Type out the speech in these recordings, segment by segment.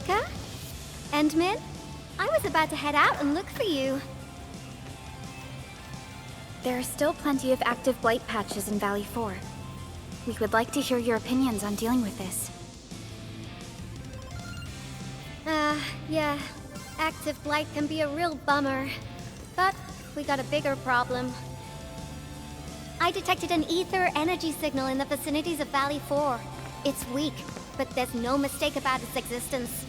Eureka? Endmin? I was about to head out and look for you. There are still plenty of active blight patches in Valley 4. We would like to hear your opinions on dealing with this. Yeah. Active blight can be a real bummer. But we got a bigger problem. I detected an ether energy signal in the vicinities of Valley 4. It's weak, but there's no mistake about its existence.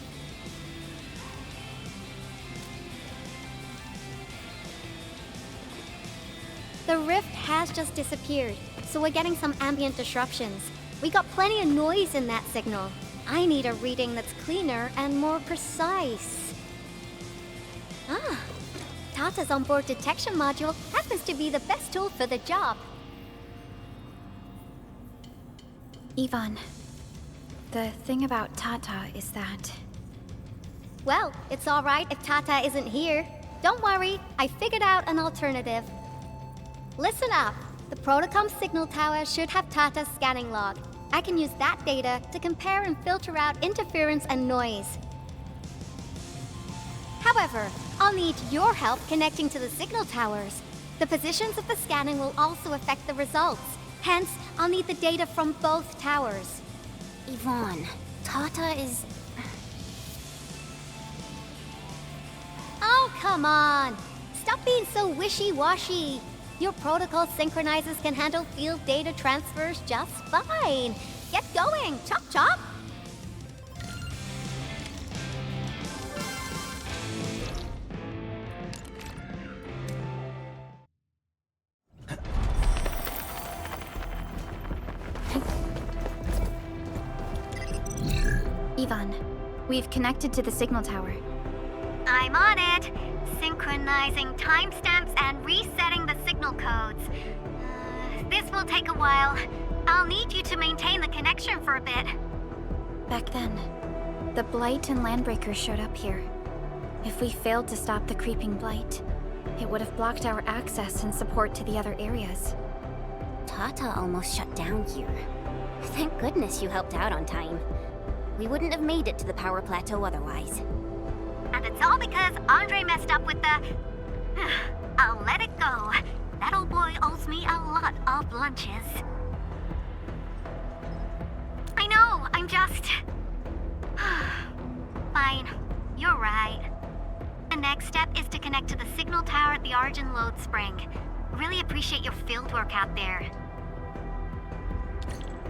The rift has just disappeared, so we're getting some ambient disruptions. We got plenty of noise in that signal. I need a reading that's cleaner and more precise. Tata's onboard detection module happens to be the best tool for the job. Yvonne, the thing about Tata is that... Well, it's alright if Tata isn't here. Don't worry, I figured out an alternative. Listen up. The Protocom signal tower should have Tata's scanning log. I can use that data to compare and filter out interference and noise. However, I'll need your help connecting to the signal towers. The positions of the scanning will also affect the results. Hence, I'll need the data from both towers. Yvonne, Tata is... Oh, come on! Stop being so wishy-washy. Your protocol synchronizers can handle field data transfers just fine. Get going, chop chop! Yvonne, we've connected to the signal tower. I'm on it. Synchronizing timestamps and resetting the signal codes. This will take a while. I'll need you to maintain the connection for a bit. Back then, the Blight and Landbreakers showed up here. If we failed to stop the creeping Blight, it would have blocked our access and support to the other areas. Tata almost shut down here. Thank goodness you helped out on time. We wouldn't have made it to the power plateau otherwise. And it's all because Andre messed up with the... I'll let it go. That old boy owes me a lot of lunches. I know, I'm just... Fine, you're right. The next step is to connect to the signal tower at the Origin Load Spring. Really appreciate your fieldwork out there.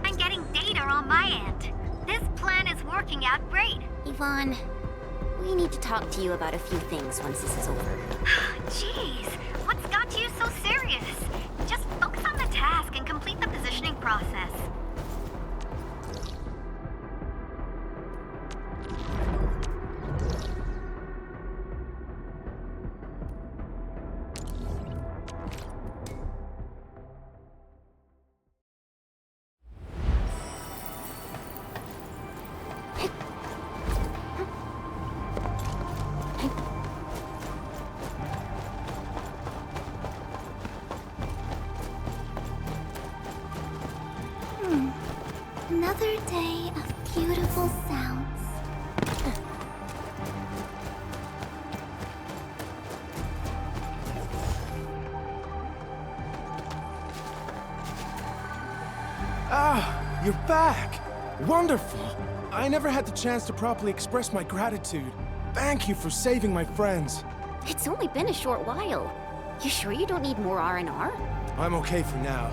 I'm getting data on my end. This plan is working out great. Yvonne, we need to talk to you about a few things once this is over. Jeez, what's got you so serious? Just focus on the task and complete the positioning process. Another day of beautiful sounds. Ah, you're back! Wonderful! I never had the chance to properly express my gratitude. Thank you for saving my friends. It's only been a short while. You sure you don't need more R&R? I'm okay for now.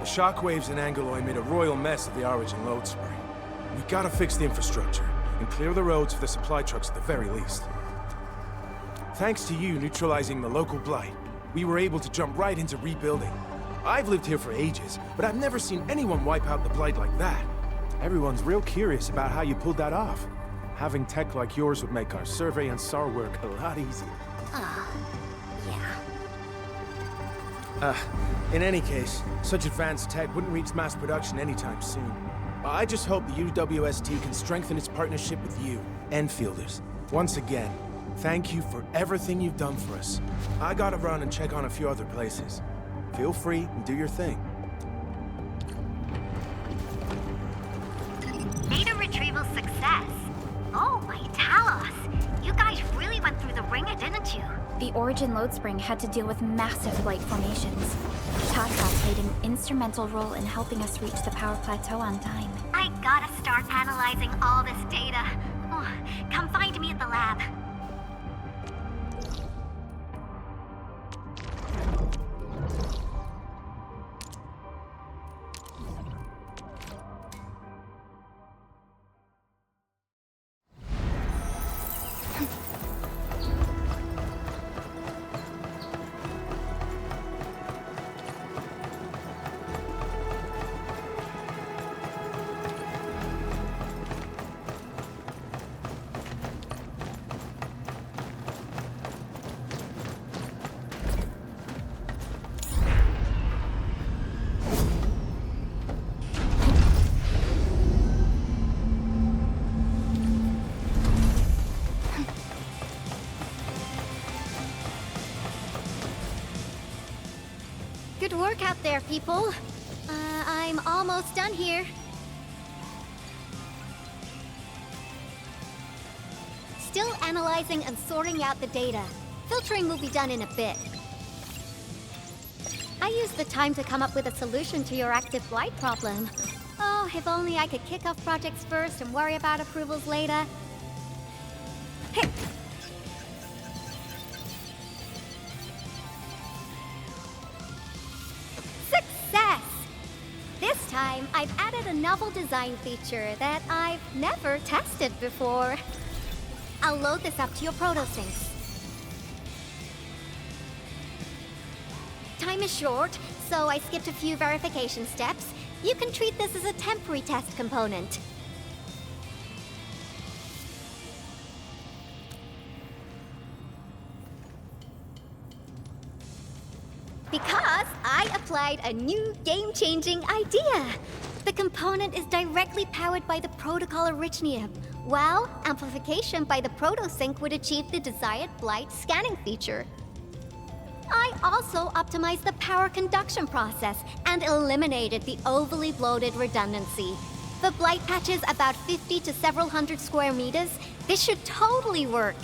The shockwaves in Angeloy made a royal mess of the Origin Load Spring. We gotta fix the infrastructure, and clear the roads for the supply trucks at the very least. Thanks to you neutralizing the local blight, we were able to jump right into rebuilding. I've lived here for ages, but I've never seen anyone wipe out the blight like that. Everyone's real curious about how you pulled that off. Having tech like yours would make our survey and SAR work a lot easier. Yeah. In any case, such advanced tech wouldn't reach mass production anytime soon. I just hope the UWST can strengthen its partnership with you, Enfielders. Once again, thank you for everything you've done for us. I gotta run and check on a few other places. Feel free and do your thing. Data retrieval success. Oh, my Talos! You guys really went through the ringer, didn't you? The Origin load spring had to deal with massive blight formations. Tata played an instrumental role in helping us reach the power plateau on time. I gotta start analyzing all this data. Oh, come find me at the lab. Good work out there, people. I'm almost done here. Still analyzing and sorting out the data. Filtering will be done in a bit. I used the time to come up with a solution to your active blight problem. Oh, if only I could kick off projects first and worry about approvals later. Hey! Success! This time, I've added a novel design feature that I've never tested before. I'll load this up to your protosyncs. Time is short, so I skipped a few verification steps. You can treat this as a temporary test component. Because I applied a new game-changing idea. The component is directly powered by the protocol Arknights, while amplification by the protosync would achieve the desired blight scanning feature. I also optimized the power conduction process and eliminated the overly bloated redundancy. The blight patch is about 50 to several hundred square meters. This should totally work.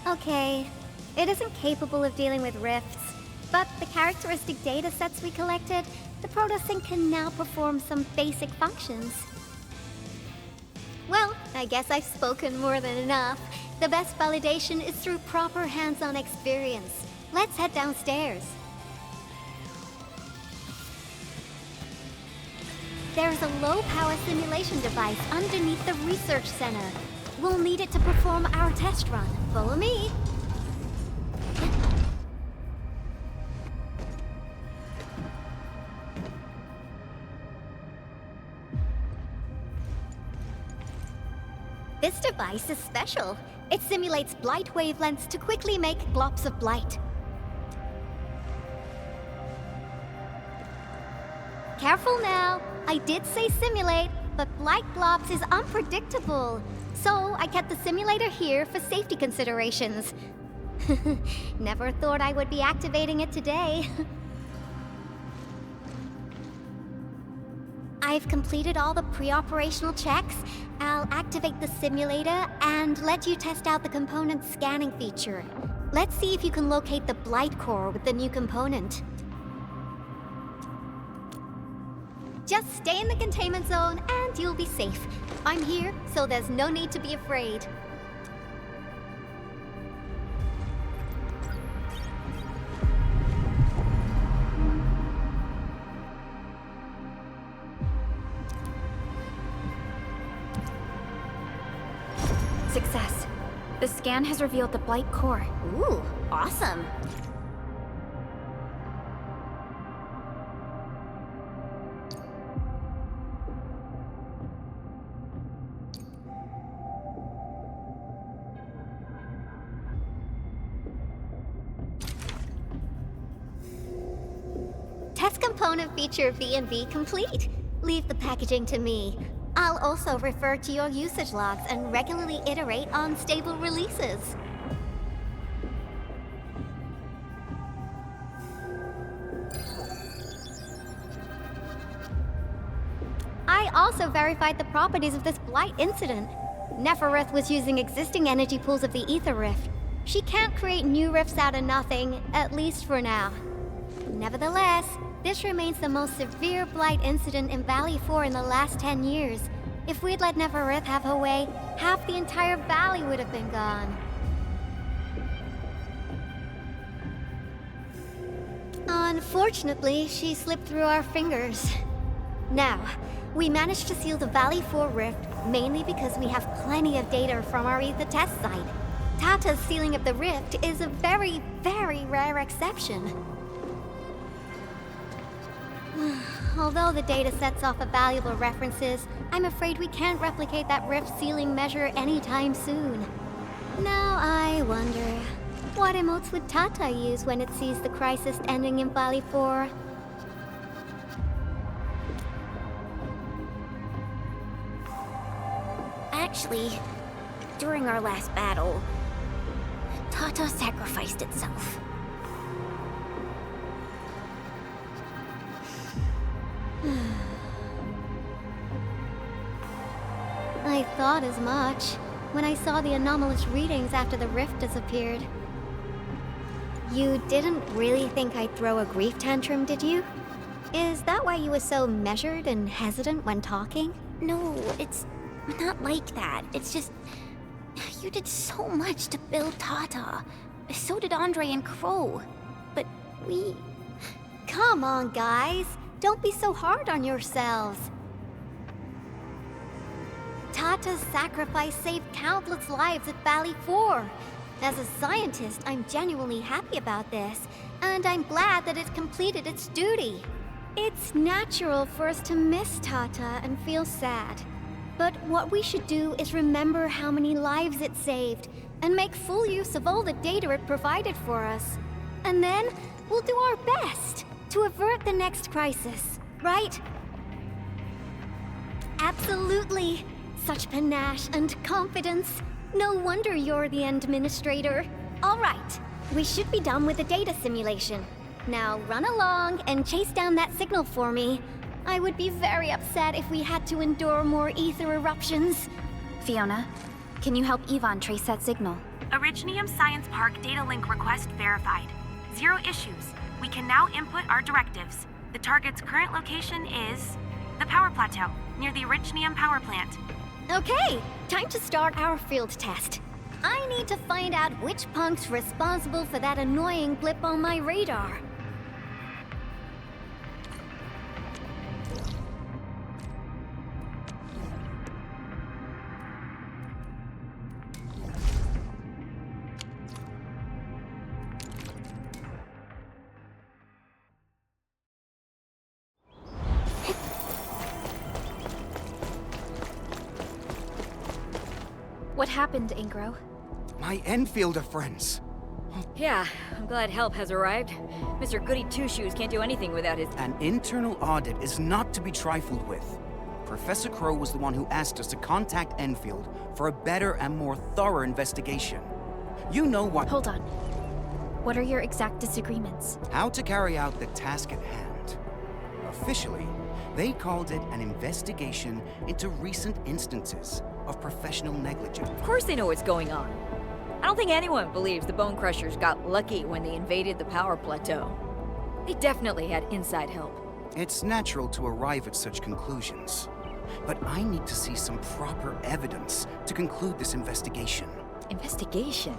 Okay, it isn't capable of dealing with rifts, but the characteristic data sets we collected, the protosync can now perform some basic functions. Well, I guess I've spoken more than enough. The best validation is through proper hands-on experience. Let's head downstairs. There's a low-power simulation device underneath the research center. We'll need it to perform our test run. Follow me. This device is special. It simulates blight wavelengths to quickly make globs of blight. Careful now. I did say simulate, but blight globs is unpredictable. So I kept the simulator here for safety considerations. Never thought I would be activating it today. I've completed all the pre-operational checks. I'll activate the simulator and let you test out the component scanning feature. Let's see if you can locate the blight core with the new component. Just stay in the containment zone and you'll be safe. I'm here, so there's no need to be afraid. Success. The scan has revealed the blight core. Ooh, awesome. Test component feature V&V complete. Leave the packaging to me. I'll also refer to your usage logs and regularly iterate on stable releases. I also verified the properties of this blight incident. Neferith was using existing energy pools of the Ether Rift. She can't create new rifts out of nothing, at least for now. Nevertheless, this remains the most severe blight incident in Valley 4 in the last 10 years. If we'd let Neferith have her way, half the entire valley would have been gone. Unfortunately, she slipped through our fingers. Now, we managed to seal the Valley 4 rift mainly because we have plenty of data from our Ether test site. Tata's sealing of the rift is a very, very rare exception. Although the data sets off of valuable references, I'm afraid we can't replicate that rift sealing measure anytime soon. Now I wonder, what emotes would Tata use when it sees the crisis ending in Valley 4? Actually, during our last battle, Tata sacrificed itself. I thought as much when I saw the anomalous readings after the rift disappeared. You didn't really think I'd throw a grief tantrum, did you? Is that why you were so measured and hesitant when talking? No, it's not like that. It's just... you did so much to build Tata. So did Andre and Crow. But we... Come on, guys. Don't be so hard on yourselves. Tata's sacrifice saved countless lives at Valley 4. As a scientist, I'm genuinely happy about this, and I'm glad that it completed its duty. It's natural for us to miss Tata and feel sad. But what we should do is remember how many lives it saved, and make full use of all the data it provided for us. And then, we'll do our best to avert the next crisis, right? Absolutely! Such panache and confidence. No wonder you're the administrator. All right, we should be done with the data simulation. Now run along and chase down that signal for me. I would be very upset if we had to endure more ether eruptions. Fiona, can you help Yvonne trace that signal? Originium Science Park data link request verified. 0 issues. We can now input our directives. The target's current location is the power plateau, near the Originium power plant. Okay, time to start our field test. I need to find out which punk's responsible for that annoying blip on my radar. What happened, Ingro? My Enfielder friends. Yeah, I'm glad help has arrived. Mr. Goody Two-Shoes can't do anything without his... An internal audit is not to be trifled with. Professor Crow was the one who asked us to contact Enfield for a better and more thorough investigation. You know what... Hold on. What are your exact disagreements? How to carry out the task at hand. Officially, they called it an investigation into recent instances of professional negligence. Of course they know what's going on. I don't think anyone believes the Bone Crushers got lucky when they invaded the power plateau. They definitely had inside help. It's natural to arrive at such conclusions. But I need to see some proper evidence to conclude this investigation. Investigation?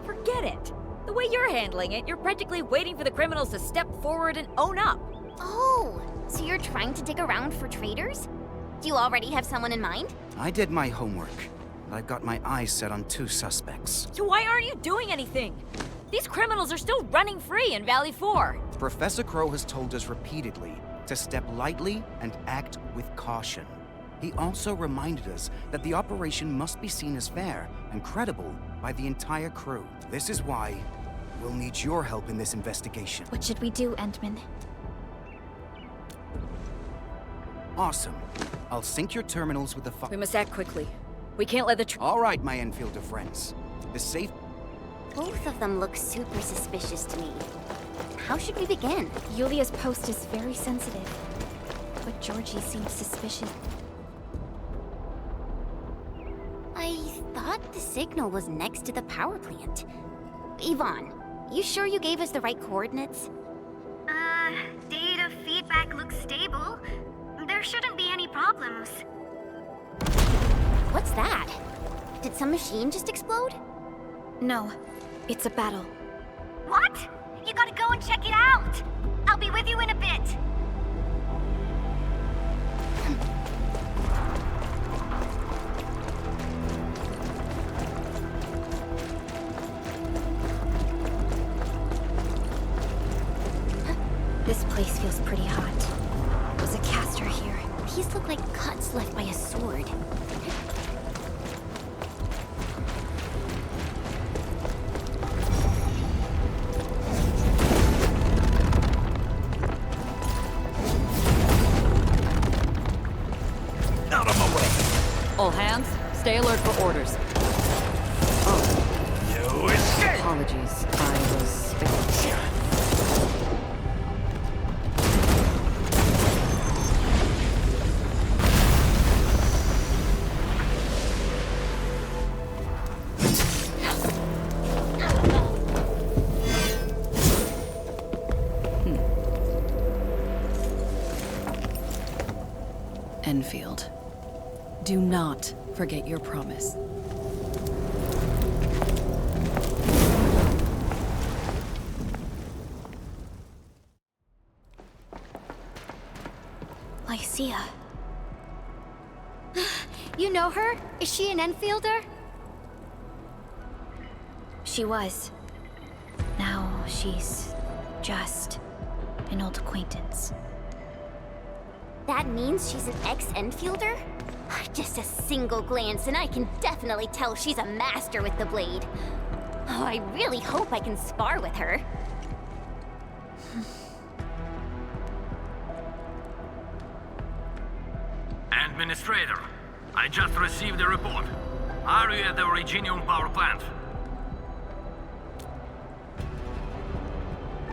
Forget it. The way you're handling it, you're practically waiting for the criminals to step forward and own up. Oh, so you're trying to dig around for traitors? Do you already have someone in mind? I did my homework. I've got my eyes set on 2 suspects. So why aren't you doing anything? These criminals are still running free in Valley 4. Professor Crow has told us repeatedly to step lightly and act with caution. He also reminded us that the operation must be seen as fair and credible by the entire crew. This is why we'll need your help in this investigation. What should we do, Endman? Awesome. I'll sync your terminals with the We must act quickly. We can't let the All right, my Enfielder friends. The safe... Both of them look super suspicious to me. How should we begin? Yulia's post is very sensitive, but Georgie seems suspicious. I thought the signal was next to the power plant. Yvonne, you sure you gave us the right coordinates? Data feedback looks stable. There shouldn't be any problems. What's that? Did some machine just explode? No, it's a battle. What? You gotta go and check it out! I'll be with you in a bit. This place feels pretty hot. There's a caster here. These look like cuts left by a sword. Out of my way! All hands, stay alert for orders. You escape! Apologies, I was speculating. Enfield. Do not forget your promise. Lycia. You know her? Is she an Enfielder? She was. Now she's just an old acquaintance. That means she's an ex-Enfielder? Just a single glance and I can definitely tell she's a master with the blade. Oh, I really hope I can spar with her. Administrator, I just received a report. Are you at the Originium power plant?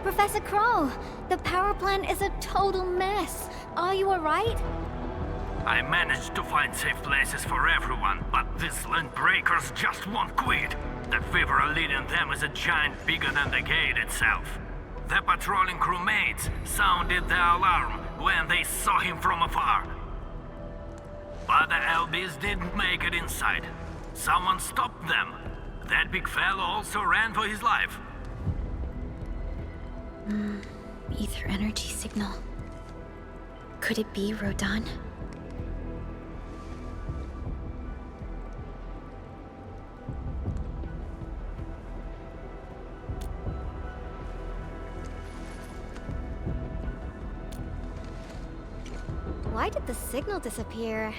Professor Crow, the power plant is a total mess. Are you alright? I managed to find safe places for everyone, but these land breakers just won't quit. The fever leading them is a giant bigger than the gate itself. The patrolling crewmates sounded the alarm when they saw him from afar. But the LBs didn't make it inside. Someone stopped them. That big fellow also ran for his life. Ether energy signal. Could it be Rodan? Why did the signal disappear?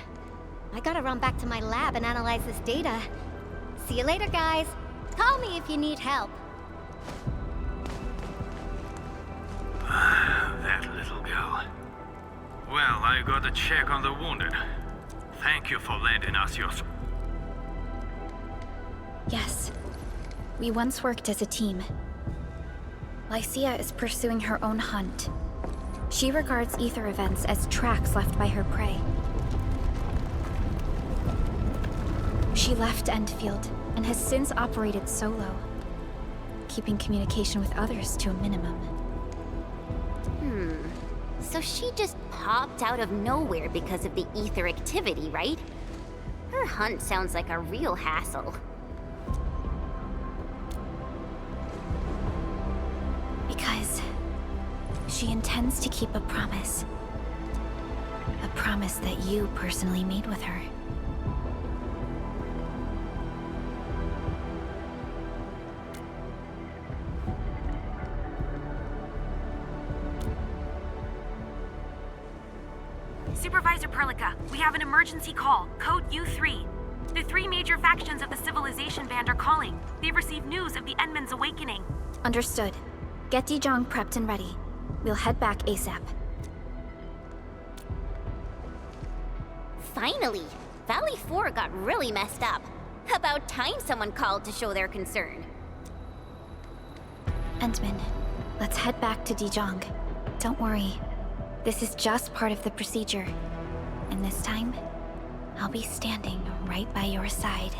I gotta run back to my lab and analyze this data. See you later, guys. Call me if you need help. That little girl. Well, I got a check on the wounded. Thank you for lending us your... Yes. We once worked as a team. Lycia is pursuing her own hunt. She regards ether events as tracks left by her prey. She left Endfield and has since operated solo, keeping communication with others to a minimum. So she just popped out of nowhere because of the ether activity, right? Her hunt sounds like a real hassle. Because she intends to keep a promise. A promise that you personally made with her. Supervisor Perlica, we have an emergency call, code U3. The three major factions of the Civilization Band are calling. They've received news of the Endman's awakening. Understood. Get Dijong prepped and ready. We'll head back ASAP. Finally! Valley 4 got really messed up. About time someone called to show their concern. Endman, let's head back to Dijon. Don't worry. This is just part of the procedure. And this time, I'll be standing right by your side.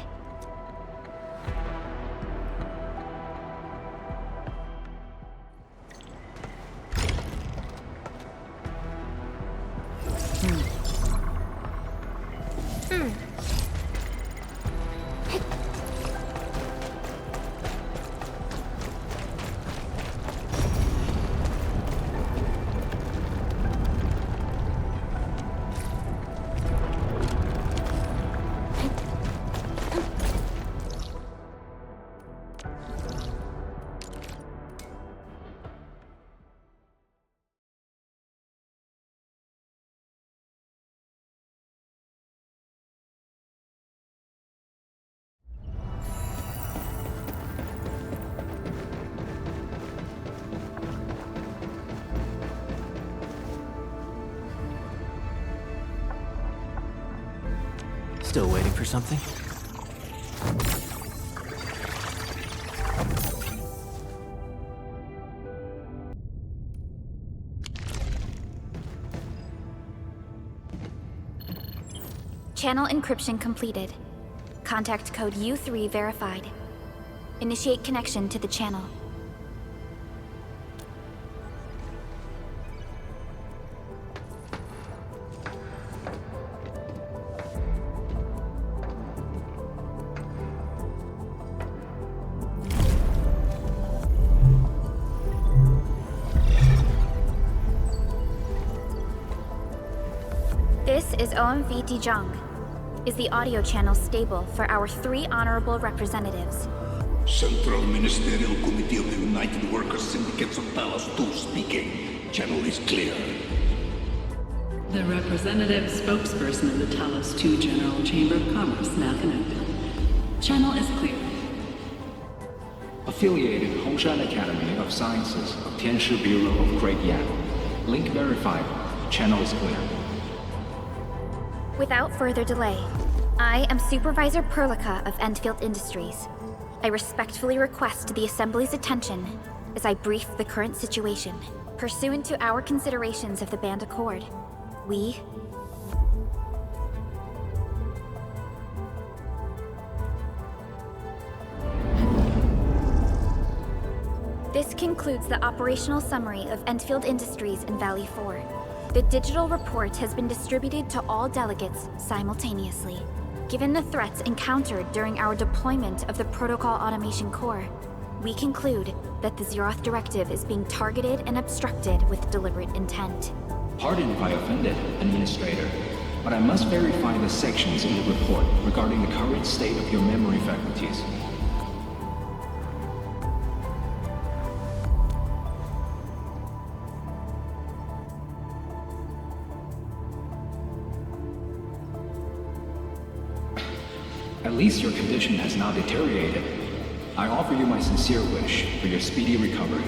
Still waiting for something? Channel encryption completed. Contact code U3 verified. Initiate connection to the channel. This is OMV Dijon. Is the audio channel stable for our 3 honorable representatives? Central Ministerial Committee of the United Workers Syndicates of Talos 2 speaking. Channel is clear. The representative spokesperson of the Talos 2 General Chamber of Commerce now connected. Channel is clear. Affiliated Hongshan Academy of Sciences of Tianshi Bureau of Great Yan. Link verified. Channel is clear. Without further delay, I am Supervisor Perlica of Endfield Industries. I respectfully request the Assembly's attention as I brief the current situation. Pursuant to our considerations of the Band Accord, we... This concludes the operational summary of Endfield Industries in Valley 4. The digital report has been distributed to all delegates simultaneously. Given the threats encountered during our deployment of the Protocol Automation Core, we conclude that the Zeroth Directive is being targeted and obstructed with deliberate intent. Pardon if I offended, Administrator, but I must verify the sections in the report regarding the current state of your memory faculties. At least your condition has not deteriorated. I offer you my sincere wish for your speedy recovery.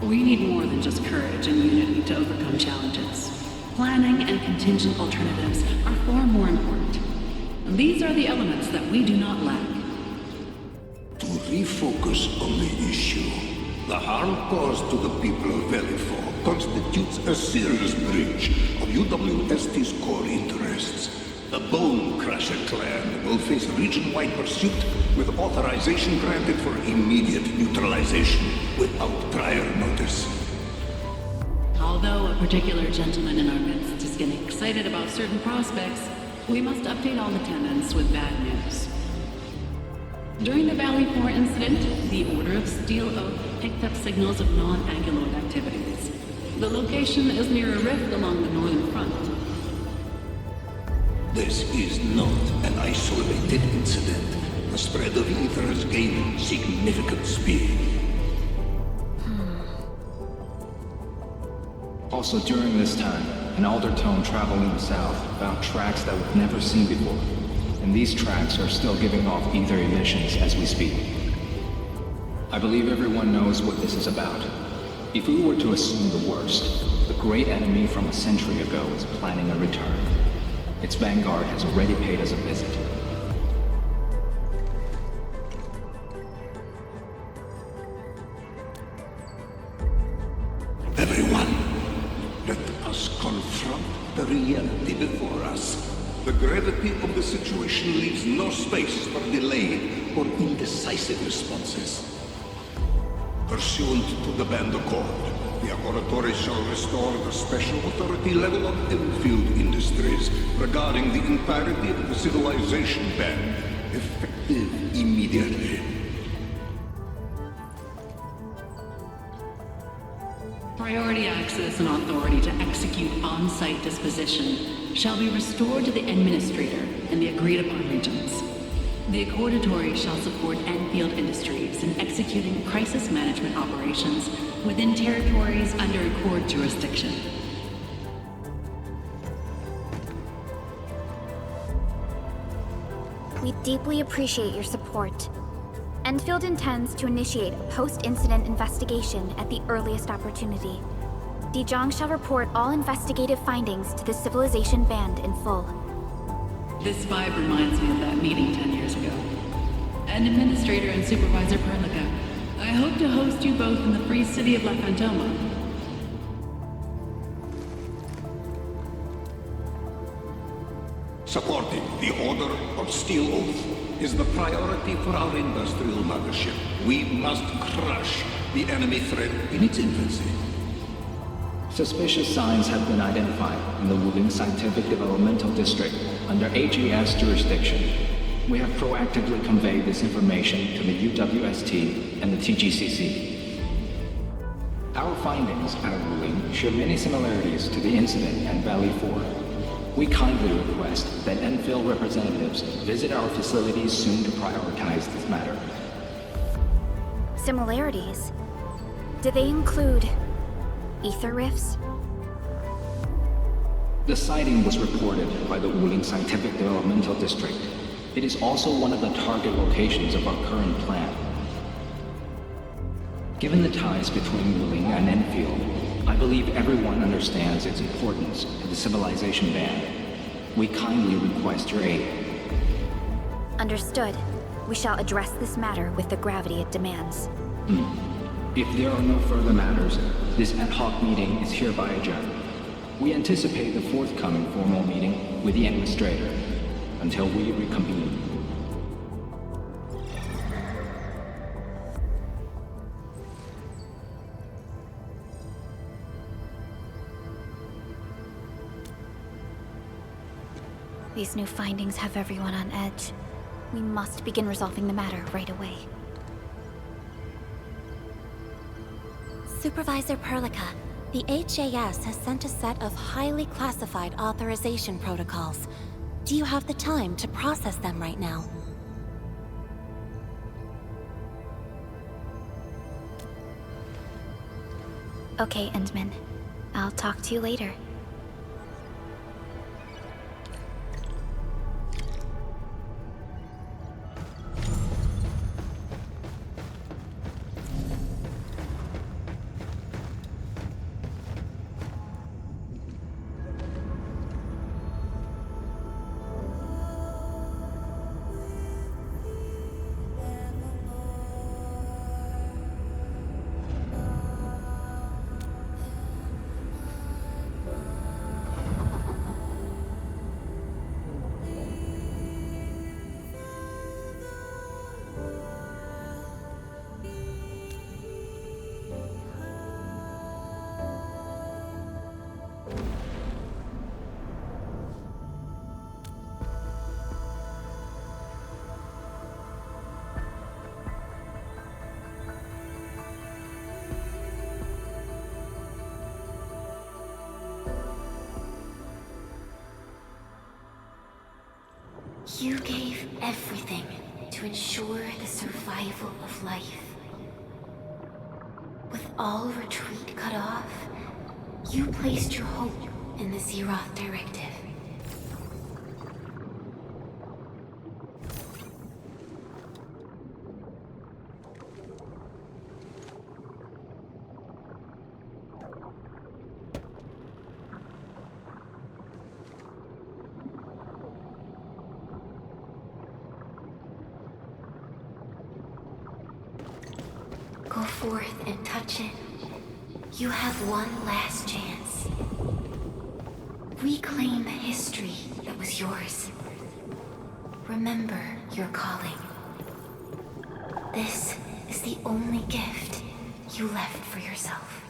We need more than just courage and unity to overcome challenges. Planning and contingent alternatives are far more important. These are the elements that we do not lack. To refocus on the issue, the harm caused to the people of Valley 4 constitutes a serious breach of UWST's core interests. The Bone Crusher clan will face region-wide pursuit with authorization granted for immediate neutralization without prior notice. Although a particular gentleman in our midst is getting excited about certain prospects, we must update all attendants with bad news. During the Valley 4 incident, the Order of Steel Oak picked up signals of non-Anguloid activities. The location is near a rift along the northern front. This is not an isolated incident. The spread of ether has gained significant speed. Also during this time, an Aldertone traveling south found tracks that we've never seen before. And these tracks are still giving off ether emissions as we speak. I believe everyone knows what this is about. If we were to assume the worst, the great enemy from a century ago is planning a return. Its vanguard has already paid us a visit. Everyone, let us confront the reality before us. The gravity of the situation leaves no space for delay or indecisive responses. Pursuant to the Band Accord, the Laboratory shall restore the special authority level of Enfield Industries regarding the entirety of the civilization band, effective immediately. Priority access and authority to execute on-site disposition shall be restored to the Administrator in the agreed-upon regions. The Accordatory shall support Enfield Industries in executing crisis management operations within territories under Accord jurisdiction. We deeply appreciate your support. Enfield intends to initiate a post-incident investigation at the earliest opportunity. Dijong shall report all investigative findings to the Civilization Band in full. This vibe reminds me of that meeting 10 years ago. And Administrator and Supervisor Perlica, I hope to host you both in the free city of La Fantoma. Supporting the Order of Steel Oath is the priority for our industrial mothership. We must crush the enemy threat in its infancy. Suspicious signs have been identified in the Wuling Scientific Developmental District under AGS jurisdiction. We have proactively conveyed this information to the UWST and the TGCC. Our findings out of Wuling share many similarities to the incident at Valley 4. We kindly request that Enfield representatives visit our facilities soon to prioritize this matter. Similarities? Do they include ether rifts? The sighting was reported by the Wuling Scientific Developmental District. It is also one of the target locations of our current plan. Given the ties between Wuling and Enfield, I believe everyone understands its importance to the Civilization Band. We kindly request your aid. Understood. We shall address this matter with the gravity it demands. If there are no further matters, this ad hoc meeting is hereby adjourned. We anticipate the forthcoming formal meeting with the Administrator until we reconvene. These new findings have everyone on edge. We must begin resolving the matter right away. Supervisor Perlica, the HAS has sent a set of highly classified authorization protocols. Do you have the time to process them right now? Okay, Endman. I'll talk to you later. You gave everything to ensure the survival of life. With all retreat cut off, you placed your hope in the Zeroth Directive. forth and touch it, you have one last chance. Reclaim the history that was yours. Remember your calling. This is the only gift you left for yourself.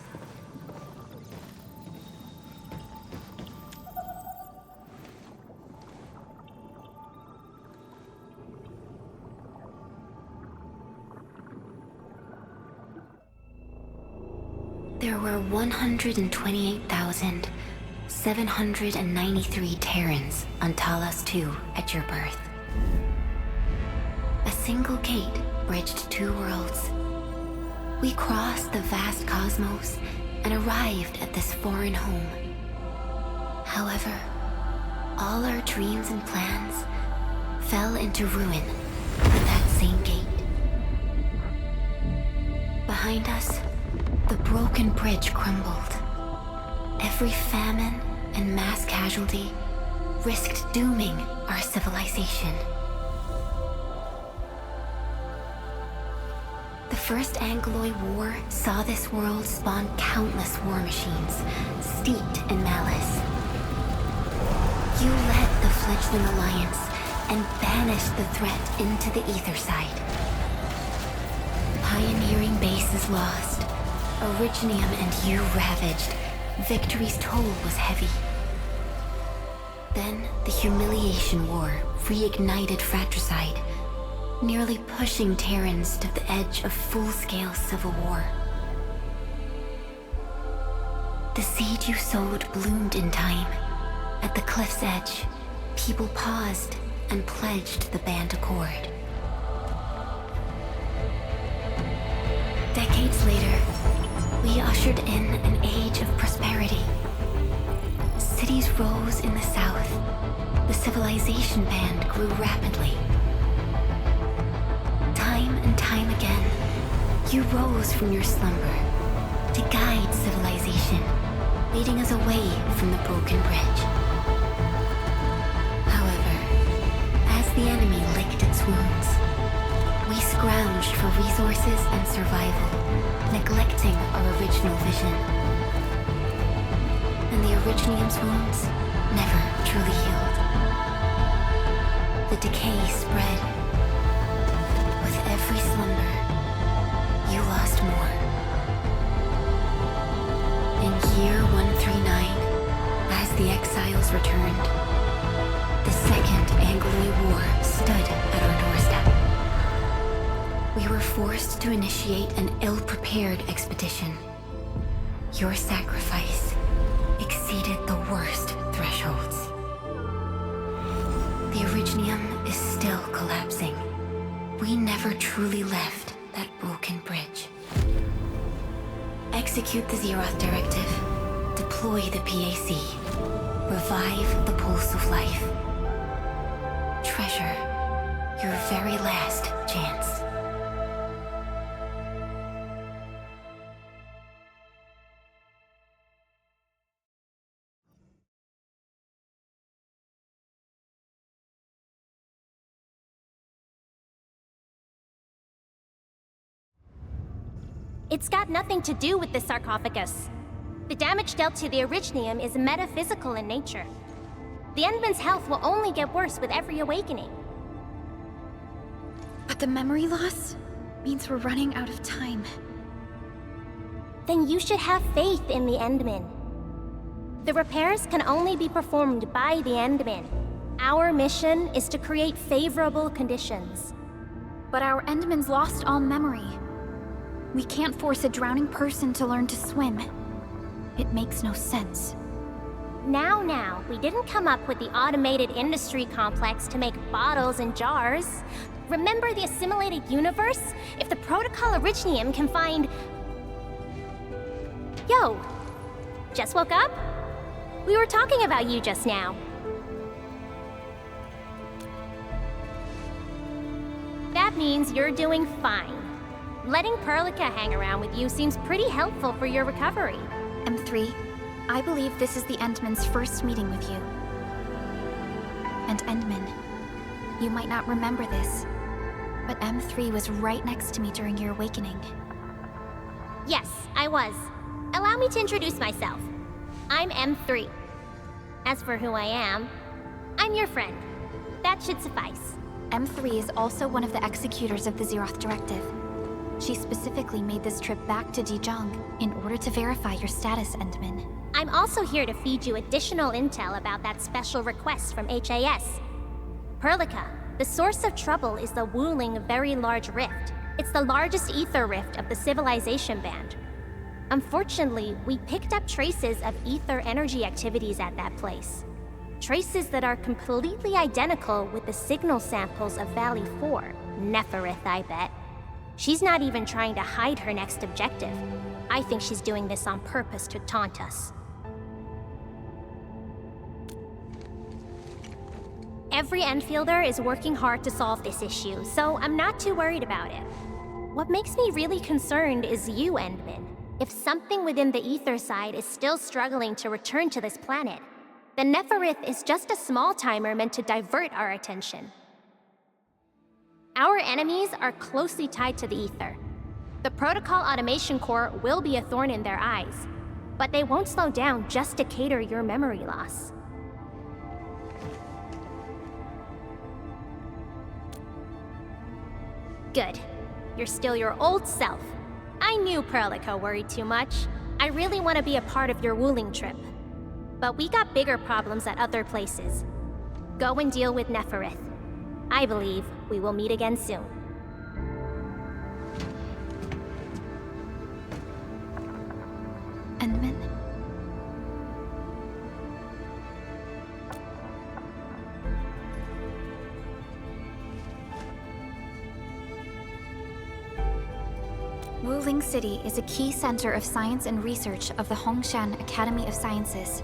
There were 128,793 Terrans on Talos 2 at your birth. A single gate bridged two worlds. We crossed the vast cosmos and arrived at this foreign home. However, all our dreams and plans fell into ruin at that same gate. Behind us, the broken bridge crumbled. Every famine and mass casualty risked dooming our civilization. The First Angloid War saw this world spawn countless war machines, steeped in malice. You led the fledgling alliance and banished the threat into the ether side. Pioneering bases lost, Originium and you ravaged. Victory's toll was heavy. Then the Humiliation War reignited fratricide, nearly pushing Terrans to the edge of full-scale civil war. The seed you sowed bloomed in time. At the cliff's edge, people paused and pledged the band accord. Decades later, we ushered in an age of prosperity. Cities rose in the south. The civilization band grew rapidly. Time and time again, you rose from your slumber to guide civilization, leading us away from the broken bridge. However, as the enemy licked its wounds, we scrounged for resources and survival, neglecting our original vision. And the Originium's wounds never truly healed. The decay spread. With every slumber, you lost more. In year 139, as the exiles returned, the Second Angloid War stood at our doorstep. We were forced to initiate an ill-prepared expedition. Your sacrifice exceeded the worst thresholds. The Originium is still collapsing. We never truly left that broken bridge. Execute the Zeroth Directive. Deploy the PAC. Revive the pulse of life. Treasure your very last chance. It's got nothing to do with the sarcophagus. The damage dealt to the Originium is metaphysical in nature. The Endman's health will only get worse with every awakening. But the memory loss means we're running out of time. Then you should have faith in the Endman. The repairs can only be performed by the Endman. Our mission is to create favorable conditions. But our Endman's lost all memory. We can't force a drowning person to learn to swim. It makes no sense. Now, we didn't come up with the automated industry complex to make bottles and jars. Remember the assimilated universe? If the Protocol Originium can find... Yo! Just woke up? We were talking about you just now. That means you're doing fine. Letting Perlica hang around with you seems pretty helpful for your recovery. M3, I believe this is the Endman's first meeting with you. And Endman, you might not remember this, but M3 was right next to me during your awakening. Yes, I was. Allow me to introduce myself. I'm M3. As for who I am, I'm your friend. That should suffice. M3 is also one of the executors of the Zeroth Directive. She specifically made this trip back to Dijong in order to verify your status, Endman. I'm also here to feed you additional intel about that special request from HAS. Perlica, the source of trouble is the Wuling Very Large Rift. It's the largest ether rift of the Civilization Band. Unfortunately, we picked up traces of ether energy activities at that place. Traces that are completely identical with the signal samples of Valley 4. Neferith, I bet. She's not even trying to hide her next objective. I think she's doing this on purpose to taunt us. Every Enfielder is working hard to solve this issue, so I'm not too worried about it. What makes me really concerned is you, Endman. If something within the ether side is still struggling to return to this planet, then Neferith is just a small timer meant to divert our attention. Our enemies are closely tied to the ether. The Protocol Automation Core will be a thorn in their eyes, but they won't slow down just to cater your memory loss. Good. You're still your old self. I knew Perlica worried too much. I really want to be a part of your Wuling trip. But we got bigger problems at other places. Go and deal with Neferith. I believe we will meet again soon. Endman? Wuling City is a key center of science and research of the Hongshan Academy of Sciences.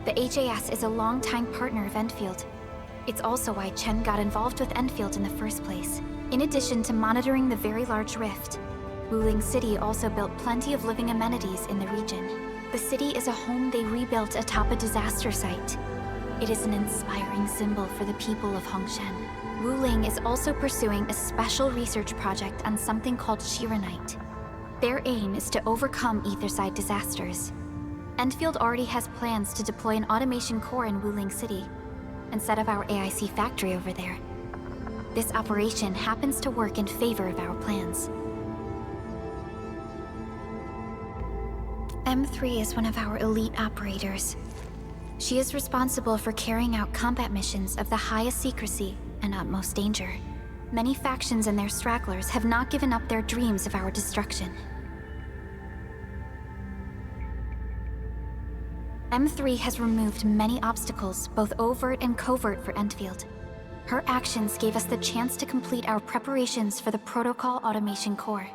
The HAS is a longtime partner of Enfield. It's also why Chen got involved with Enfield in the first place. In addition to monitoring the Very Large Rift, Wuling City also built plenty of living amenities in the region. The city is a home they rebuilt atop a disaster site. It is an inspiring symbol for the people of Hongshan. Wuling is also pursuing a special research project on something called Shiranite. Their aim is to overcome Etherside disasters. Enfield already has plans to deploy an automation core in Wuling City and set up our AIC factory over there. This operation happens to work in favor of our plans. M3 is one of our elite operators. She is responsible for carrying out combat missions of the highest secrecy and utmost danger. Many factions and their stragglers have not given up their dreams of our destruction. M3 has removed many obstacles, both overt and covert, for Endfield. Her actions gave us the chance to complete our preparations for the Protocol Automation Core.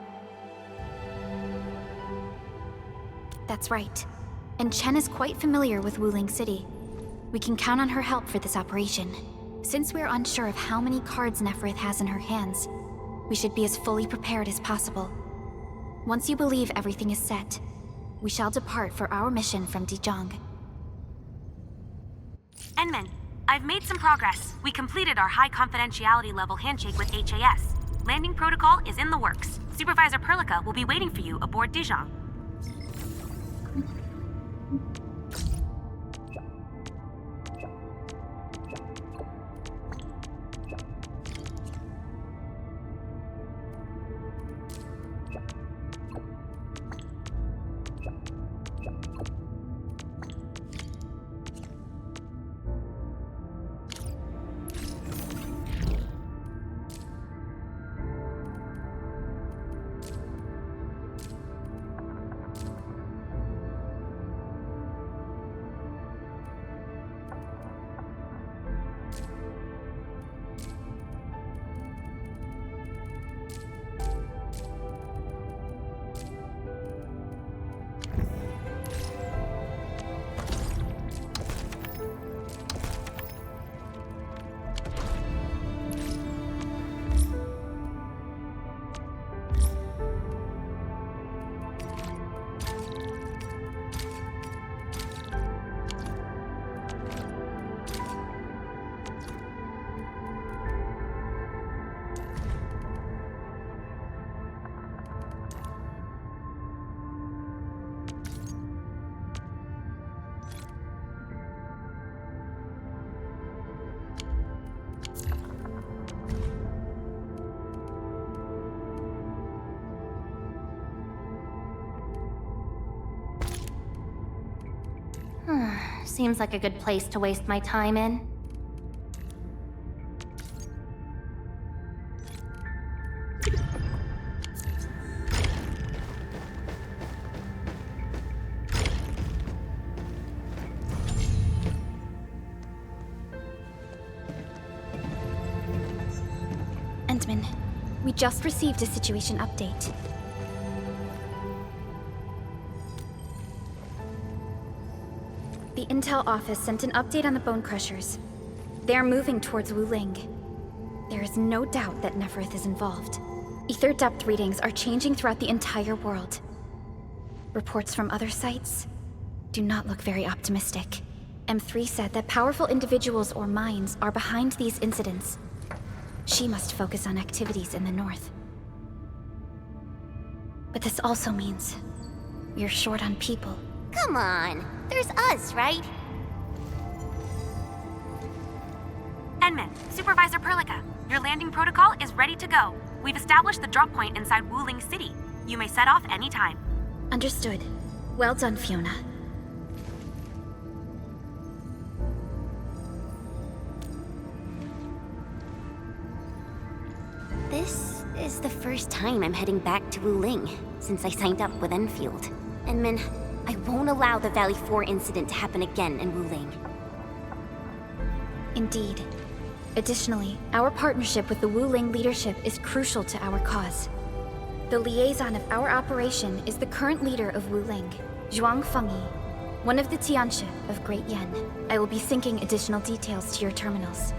That's right. And Chen is quite familiar with Wuling City. We can count on her help for this operation. Since we're unsure of how many cards Neferith has in her hands, we should be as fully prepared as possible. Once you believe everything is set, we shall depart for our mission from Dijong. Endman, I've made some progress. We completed our high confidentiality level handshake with HAS. Landing protocol is in the works. Supervisor Perlica will be waiting for you aboard Dijong. Seems like a good place to waste my time in. Endman, we just received a situation update. The Intel office sent an update on the Bone Crushers. They're moving towards Wuling. There is no doubt that Neferth is involved. Ether depth readings are changing throughout the entire world. Reports from other sites do not look very optimistic. M3 said that powerful individuals or minds are behind these incidents. She must focus on activities in the north. But this also means we're short on people. Come on, there's us, right? Enman, Supervisor Perlica, your landing protocol is ready to go. We've established the drop point inside Wuling City. You may set off anytime. Understood. Well done, Fiona. This is the first time I'm heading back to Wuling since I signed up with Enfield. Enman, I won't allow the Valley 4 incident to happen again in Wuling. Indeed. Additionally, our partnership with the Wuling leadership is crucial to our cause. The liaison of our operation is the current leader of Wuling, Zhuang Fengyi, one of the Tianshi of Great Yen. I will be syncing additional details to your terminals.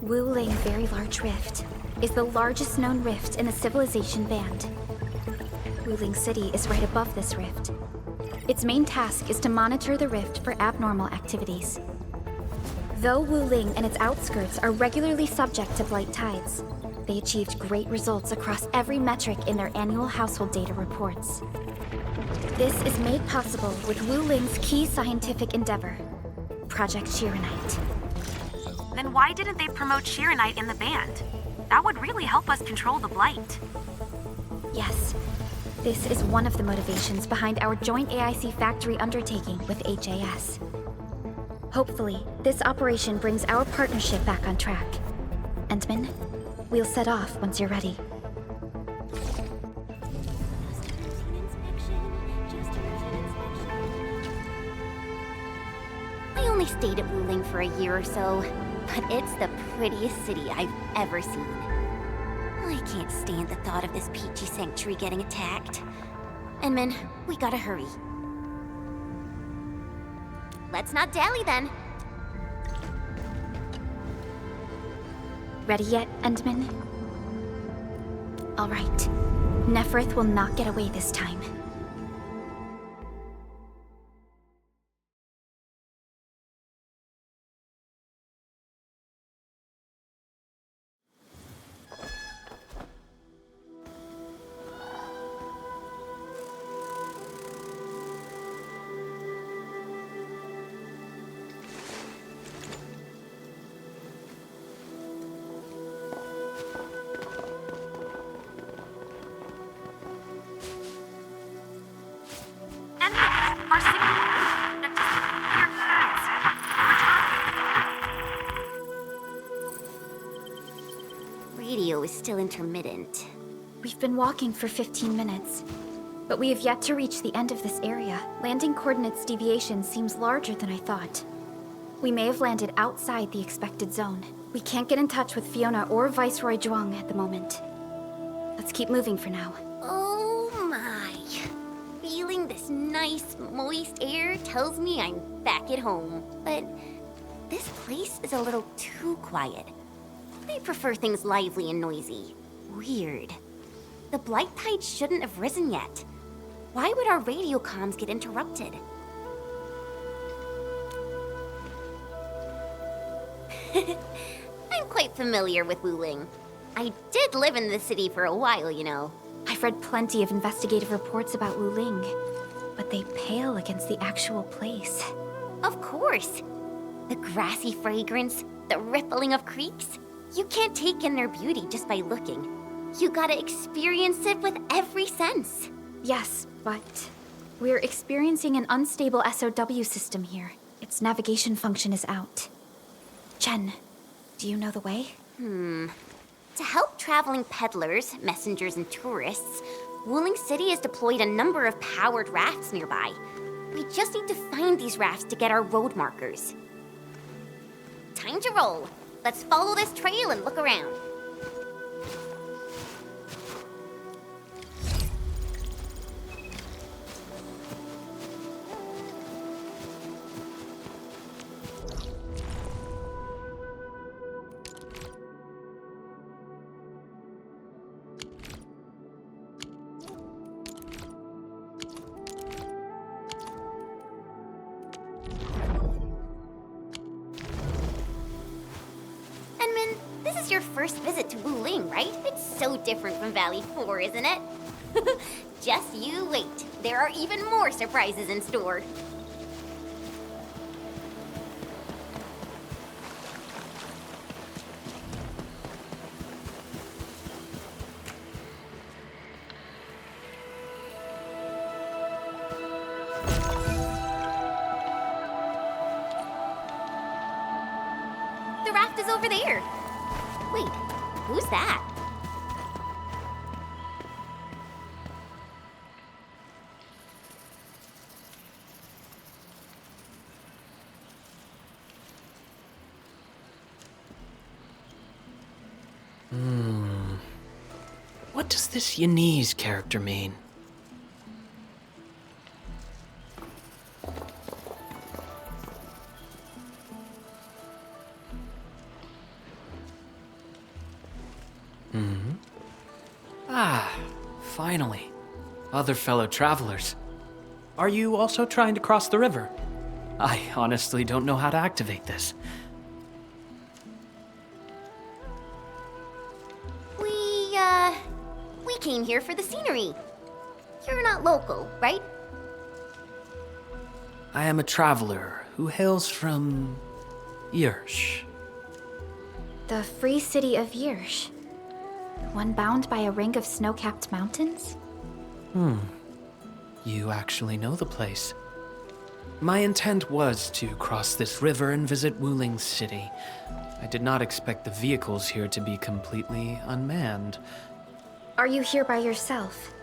Wuling Very Large Rift is the largest known rift in the Civilization Band. Wuling City is right above this rift. Its main task is to monitor the rift for abnormal activities. Though Wuling and its outskirts are regularly subject to blight tides, they achieved great results across every metric in their annual household data reports. This is made possible with Wuling's key scientific endeavor, Project Shiranite. Then why didn't they promote Shiranite in the band? That would really help us control the blight. Yes, this is one of the motivations behind our joint AIC factory undertaking with HAS. Hopefully, this operation brings our partnership back on track. Endman, we'll set off once you're ready. I only stayed at Wuling for a year or so, but it's the prettiest city I've ever seen. I can't stand the thought of this peachy sanctuary getting attacked. Enman, we gotta hurry. Let's not dally then. Ready yet, Endman? All right. Neferth will not get away this time. Radio is still intermittent. We've been walking for 15 minutes, but we have yet to reach the end of this area. Landing coordinates deviation seems larger than I thought. We may have landed outside the expected zone. We can't get in touch with Fiona or Viceroy Zhuang at the moment. Let's keep moving for now. Oh my. Feeling this nice, moist air tells me I'm back at home. But this place is a little too quiet. I prefer things lively and noisy. Weird. The blight tide shouldn't have risen yet. Why would our radio comms get interrupted? I'm quite familiar with Wuling. I did live in the city for a while, you know. I've read plenty of investigative reports about Wuling, but they pale against the actual place. Of course. The grassy fragrance, the rippling of creeks. You can't take in their beauty just by looking. You gotta experience it with every sense. Yes, but we're experiencing an unstable SOW system here. Its navigation function is out. Chen, do you know the way? To help traveling peddlers, messengers, and tourists, Wuling City has deployed a number of powered rafts nearby. We just need to find these rafts to get our road markers. Time to roll. Let's follow this trail and look around. This is your first visit to Wuling, right? It's so different from Valley 4, isn't it? Just you wait. There are even more surprises in store. The raft is over there. Wait, who's that? What does this Yanese character mean? Ah, finally. Other fellow travelers. Are you also trying to cross the river? I honestly don't know how to activate this. We came here for the scenery. You're not local, right? I am a traveler who hails from Yirsh. The free city of Yirsh. One bound by a ring of snow-capped mountains? You actually know the place. My intent was to cross this river and visit Wuling City. I did not expect the vehicles here to be completely unmanned. Are you here by yourself?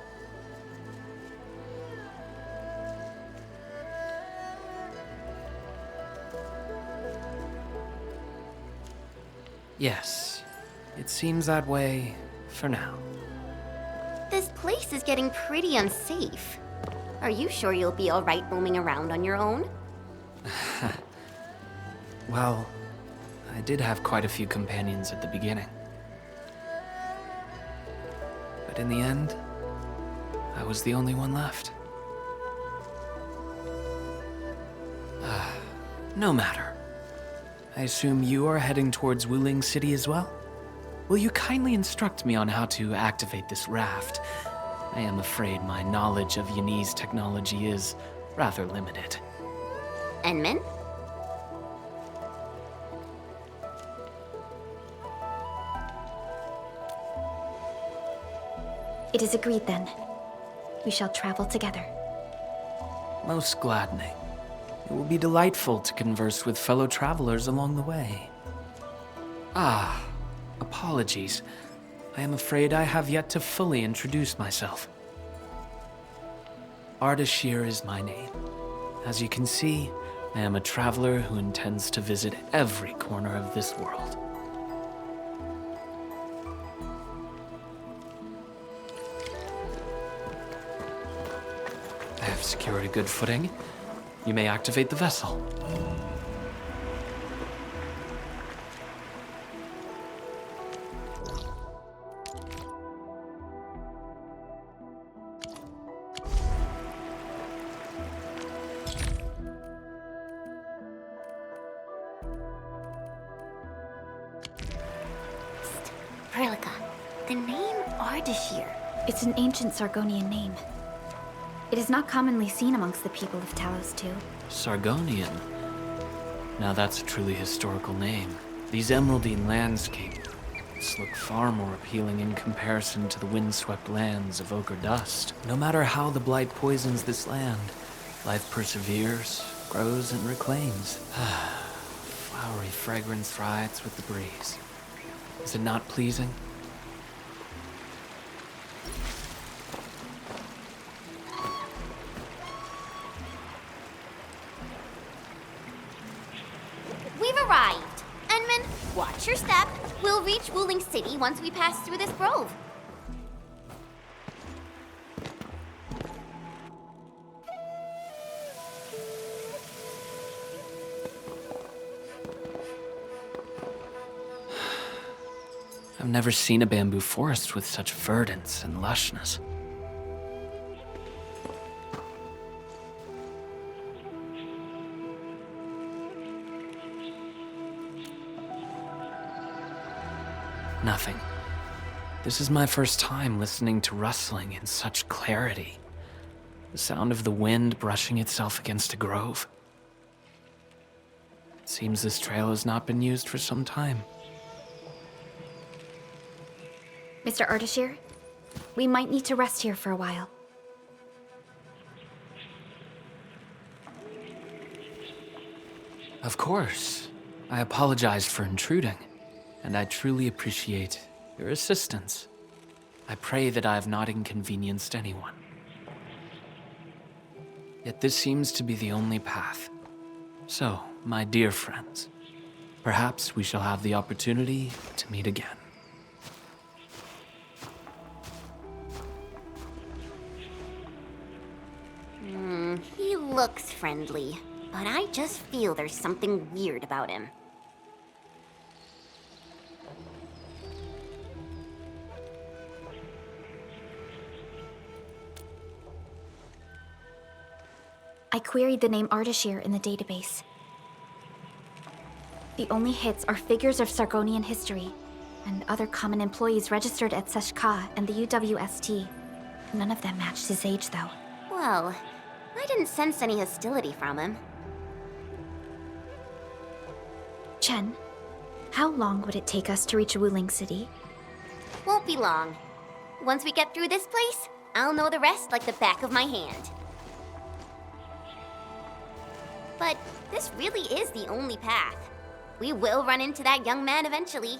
Yes, it seems that way for now. This place is getting pretty unsafe. Are you sure you'll be all right roaming around on your own? Well, I did have quite a few companions at the beginning. But in the end, I was the only one left. No matter. I assume you are heading towards Wuling City as well? Will you kindly instruct me on how to activate this raft? I am afraid my knowledge of Yanese technology is rather limited. Enmin? It is agreed then. We shall travel together. Most gladdening. It will be delightful to converse with fellow travelers along the way. Apologies. I am afraid I have yet to fully introduce myself. Ardashir is my name. As you can see, I am a traveler who intends to visit every corner of this world. I have secured a good footing. You may activate the vessel. Perlica, the name Ardashir. It's an ancient Sargonian name. It is not commonly seen amongst the people of Talos II. Sargonian. Now that's a truly historical name. These emeraldine landscapes. routes look far more appealing in comparison to the windswept lands of ochre dust. No matter how the blight poisons this land, life perseveres, grows, and reclaims. Flowery fragrance rides with the breeze. Is it not pleasing? We've arrived. Enman, watch your step. We'll reach Wuling City once we pass through this grove. I've never seen a bamboo forest with such verdance and lushness. Nothing. This is my first time listening to rustling in such clarity. The sound of the wind brushing itself against a grove. It seems this trail has not been used for some time. Mr. Ardashir, we might need to rest here for a while. Of course. I apologize for intruding, and I truly appreciate your assistance. I pray that I have not inconvenienced anyone. Yet this seems to be the only path. So, my dear friends, perhaps we shall have the opportunity to meet again. He looks friendly, but I just feel there's something weird about him. I queried the name Ardashir in the database. The only hits are figures of Sargonian history, and other common employees registered at Seshka and the UWST. None of them matched his age, though. Well, I didn't sense any hostility from him. Chen, how long would it take us to reach Wuling City? Won't be long. Once we get through this place, I'll know the rest like the back of my hand. But this really is the only path. We will run into that young man eventually.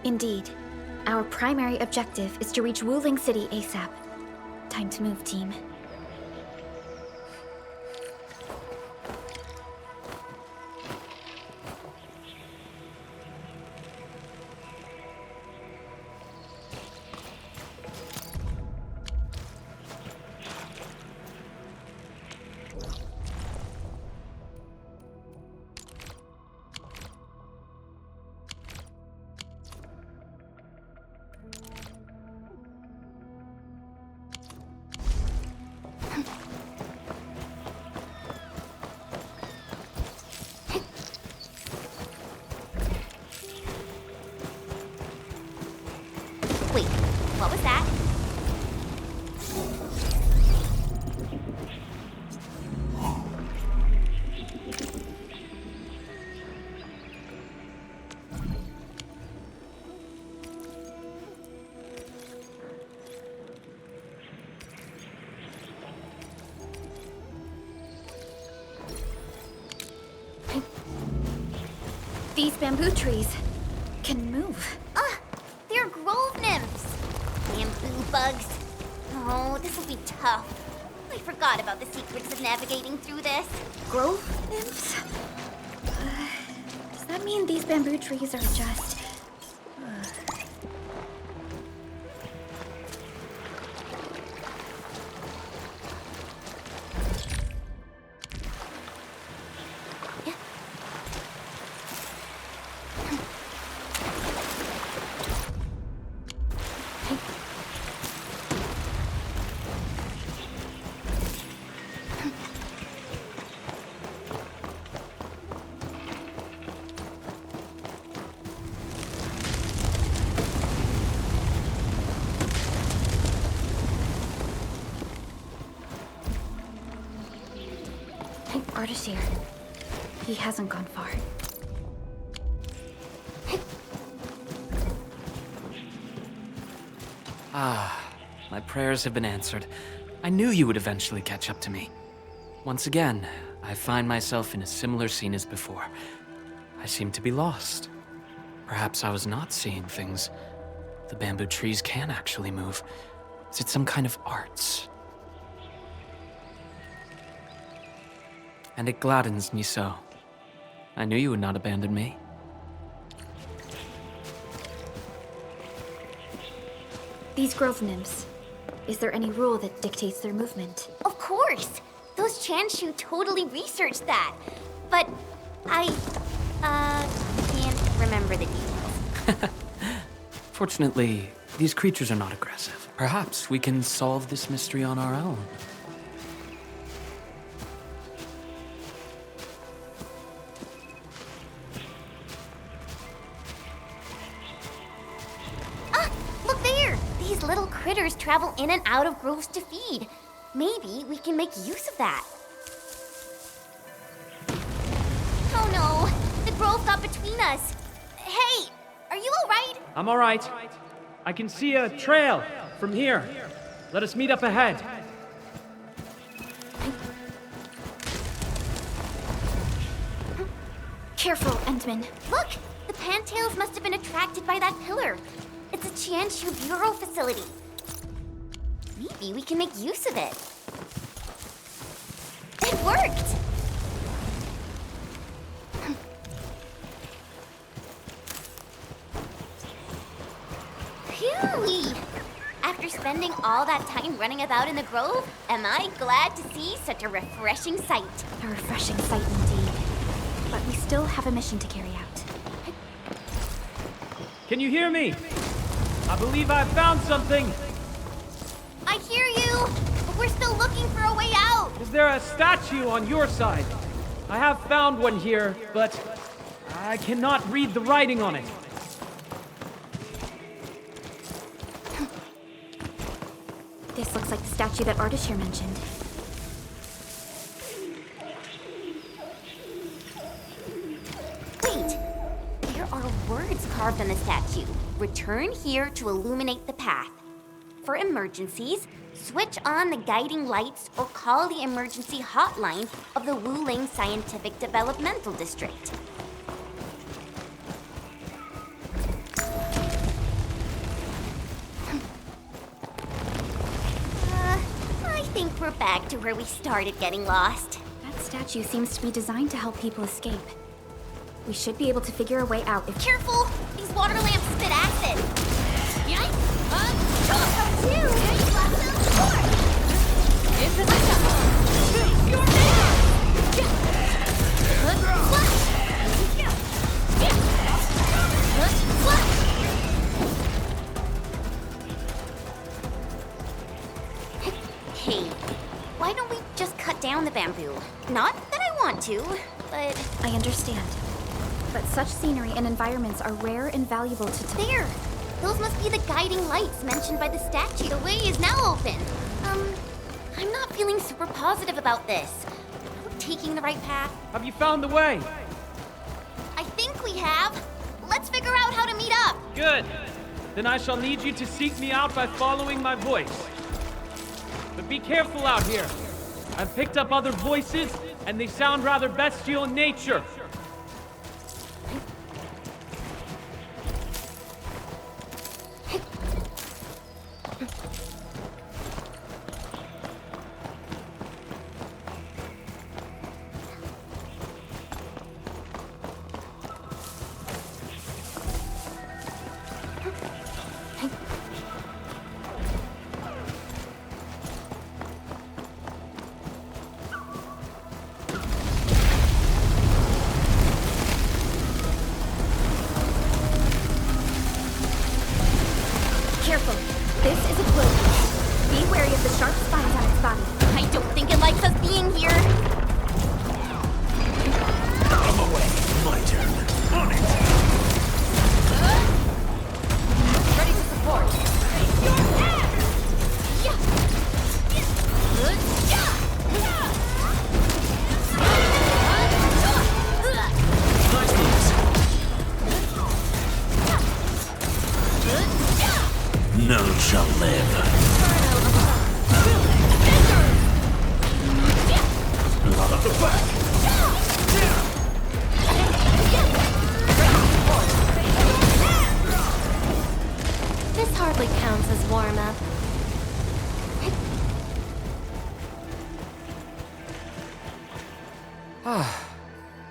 Indeed. Our primary objective is to reach Wuling City ASAP. Time to move, team. Wait, what was that? These bamboo trees can move. They're grove nymphs! Bamboo bugs. Oh, this will be tough. I forgot about the secrets of navigating through this. Grove nymphs? Does that mean these bamboo trees are just... Ardashir. He hasn't gone far. My prayers have been answered. I knew you would eventually catch up to me. Once again, I find myself in a similar scene as before. I seem to be lost. Perhaps I was not seeing things. The bamboo trees can actually move. Is it some kind of arts? And it gladdens me so. I knew you would not abandon me. These grove nymphs. Is there any rule that dictates their movement? Of course! Those Chanshu totally researched that. But I, can't remember the details. Fortunately, these creatures are not aggressive. Perhaps we can solve this mystery on our own. Look there! These little critters travel in and out of groves to feed. Maybe we can make use of that. Oh no! The grove got between us. Hey! Are you alright? I'm alright. I can see a trail from here. Let us meet up ahead. Careful, Endman. Look! The Pantails must have been attracted by that pillar. It's a Chanshu Bureau facility. Maybe we can make use of it. It worked! Phew! After spending all that time running about in the grove, am I glad to see such a refreshing sight. A refreshing sight indeed. But we still have a mission to carry out. Can you hear me? I believe I've found something. I hear you, but we're still looking for a way out. Is there a statue on your side? I have found one here, but I cannot read the writing on it. This looks like the statue that Ardashir mentioned. Wait! There are words carved on the statue. Return here to illuminate the path. For emergencies, switch on the guiding lights or call the emergency hotline of the Wuling Scientific Developmental District. I think we're back to where we started getting lost. That statue seems to be designed to help people escape. We should be able to figure a way out if— Careful! These water lamps spit acid! Yikes! Two! In position! Your Hey, why don't we just cut down the bamboo? Not that I want to, but... I understand. But such scenery and environments are rare and valuable to— There! Those must be the guiding lights mentioned by the statue. The way is now open. I'm not feeling super positive about this. Are we taking the right path? Have you found the way? I think we have. Let's figure out how to meet up. Good. Then I shall need you to seek me out by following my voice. But be careful out here. I've picked up other voices, and they sound rather bestial in nature.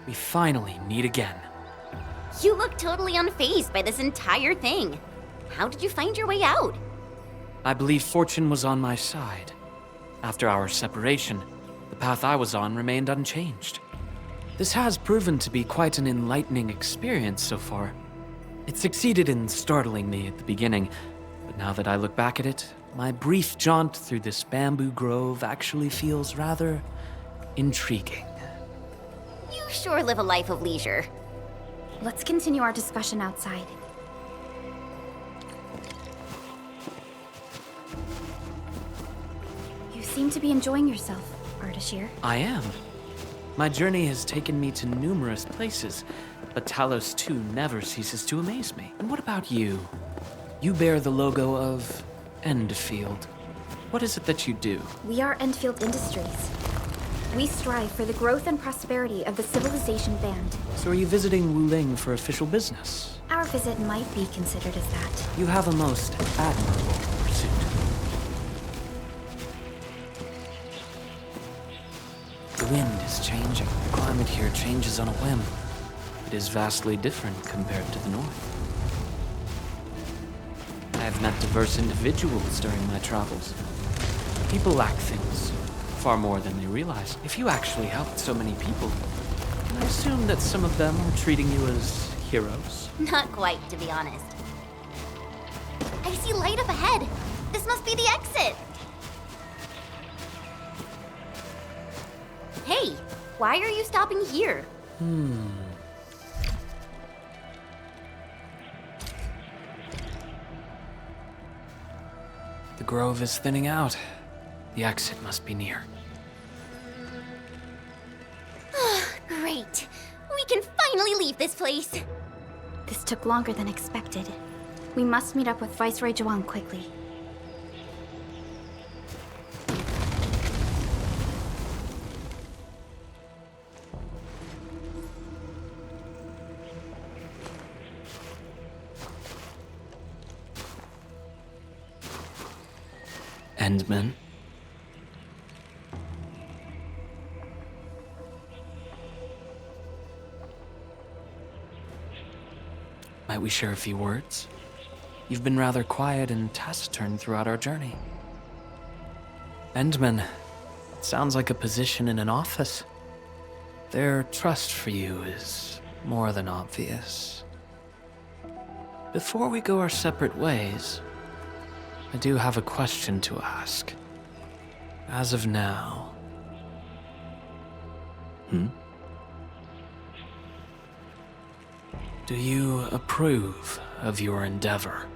We finally meet again. You look totally unfazed by this entire thing. How did you find your way out? I believe fortune was on my side. After our separation, the path I was on remained unchanged. This has proven to be quite an enlightening experience so far. It succeeded in startling me at the beginning, but now that I look back at it, my brief jaunt through this bamboo grove actually feels rather intriguing. You sure live a life of leisure. Let's continue our discussion outside. You seem to be enjoying yourself, Ardashir. I am. My journey has taken me to numerous places, but Talos 2 never ceases to amaze me. And what about you? You bear the logo of Endfield. What is it that you do? We are Endfield Industries. We strive for the growth and prosperity of the Civilization Band. So are you visiting Wuling for official business? Our visit might be considered as that. You have a most admirable pursuit. The wind is changing. The climate here changes on a whim. It is vastly different compared to the north. I have met diverse individuals during my travels. People lack things, far more than they realize. If you actually helped so many people, I assume that some of them are treating you as heroes. Not quite, to be honest. I see light up ahead. This must be the exit. Hey, why are you stopping here? The grove is thinning out. The exit must be near. Great. We can finally leave this place. This took longer than expected. We must meet up with Viceroy Zhuang quickly. Endman? Might we share a few words? You've been rather quiet and taciturn throughout our journey. Endman, it sounds like a position in an office. Their trust for you is more than obvious. Before we go our separate ways, I do have a question to ask. As of now... Do you approve of your endeavor?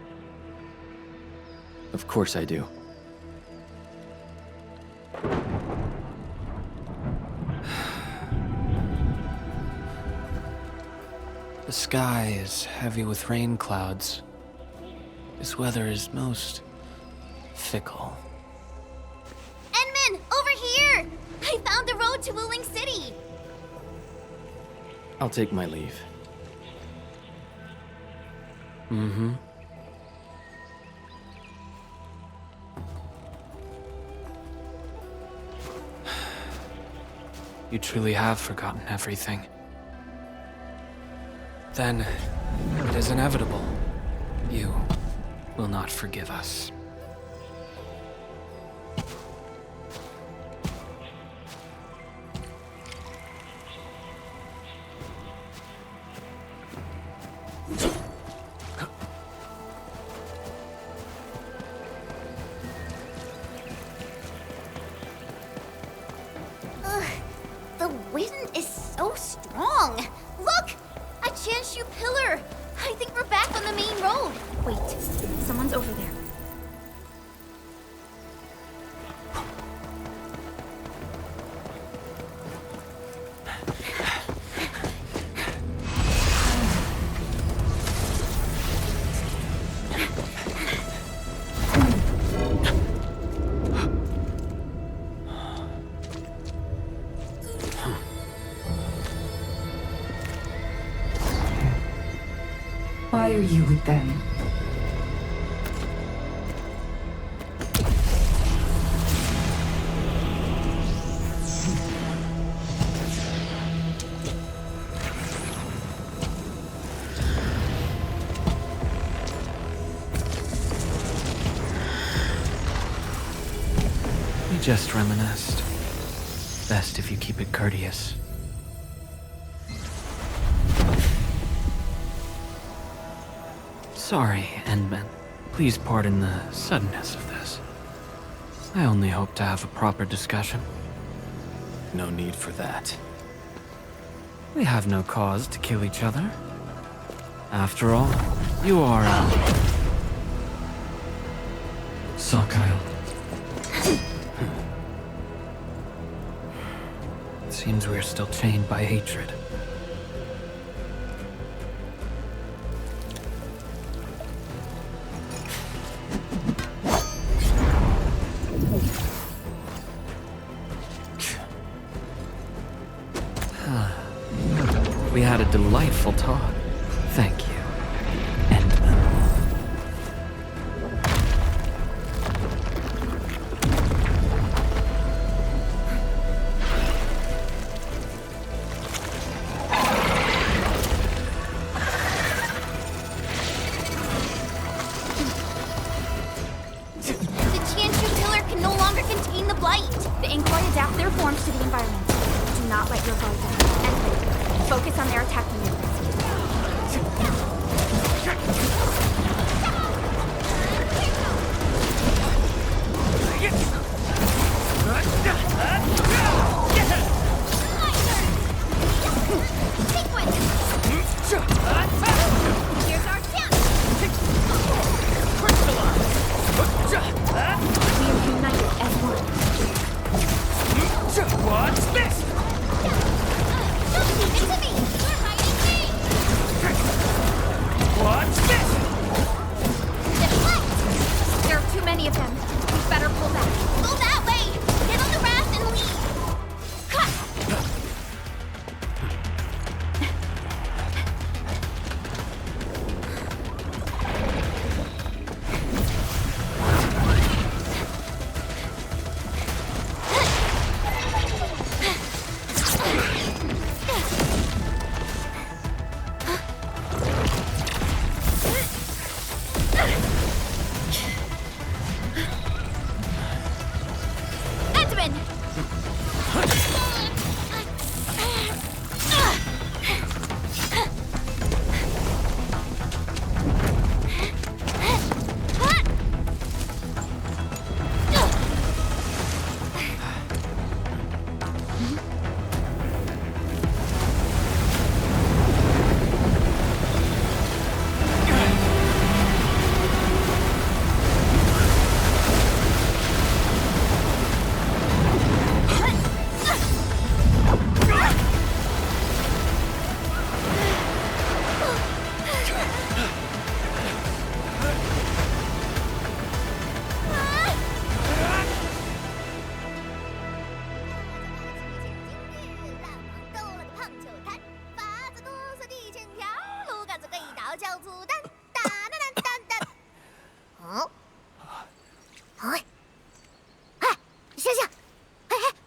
Of course I do. The sky is heavy with rain clouds. This weather is most fickle. Enman, over here! I found the road to Wuling City! I'll take my leave. You truly have forgotten everything. Then, it is inevitable. You will not forgive us. The wind is so strong. Look! A Chanshu pillar! I think we're back on the main road. Wait, someone's over there. Why are you with them? just reminisced. Best if you keep it courteous. Sorry, Endman. Please pardon the suddenness of this. I only hope to have a proper discussion. No need for that. We have no cause to kill each other. After all, you are Sakyle. It seems we're still chained by hatred. We had a delightful talk. Thank you, Endman. The Tianshu pillar can no longer contain the blight. The Inkwai adapt their forms to the environment. Do not let your guard down. And focus on their attack maneuvers. Here's our chance. We are united as one. What's this? Don't leave it to me. You're hiding me. What's this? Deflect. There are too many of them. We better pull back. Go that way. Get on the raft and leave. Cut. Edmund!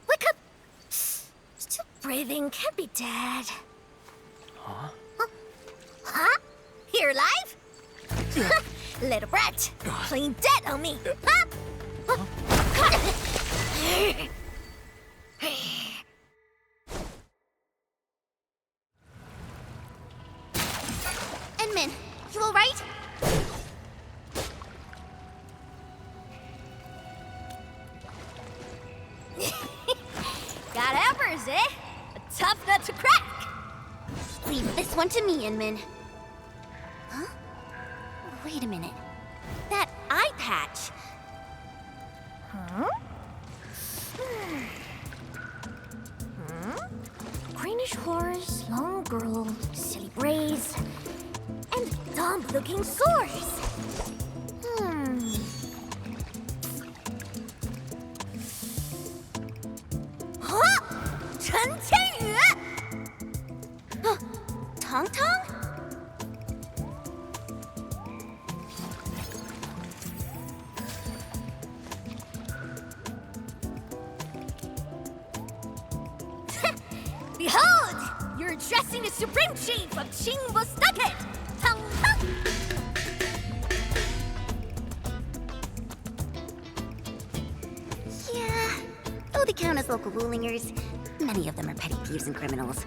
Wake up! Still breathing, can't be dead. Huh? Huh? You're alive? Little brat, playing dead on me. Huh? Endman, you alright? Got hammers, eh? A tough nut to crack. Leave this one to me, Inman. Huh? Wait a minute. That eye patch. Huh? Greenish horse, long girl, silly braids, and dumb-looking sores. Huh? Chen Qianyu! Tong Tong? Behold! You're addressing the Supreme Chief of Qingbo Stockade! Tong Tong! Yeah, though they count as local Wulingers, many of them are petty thieves and criminals.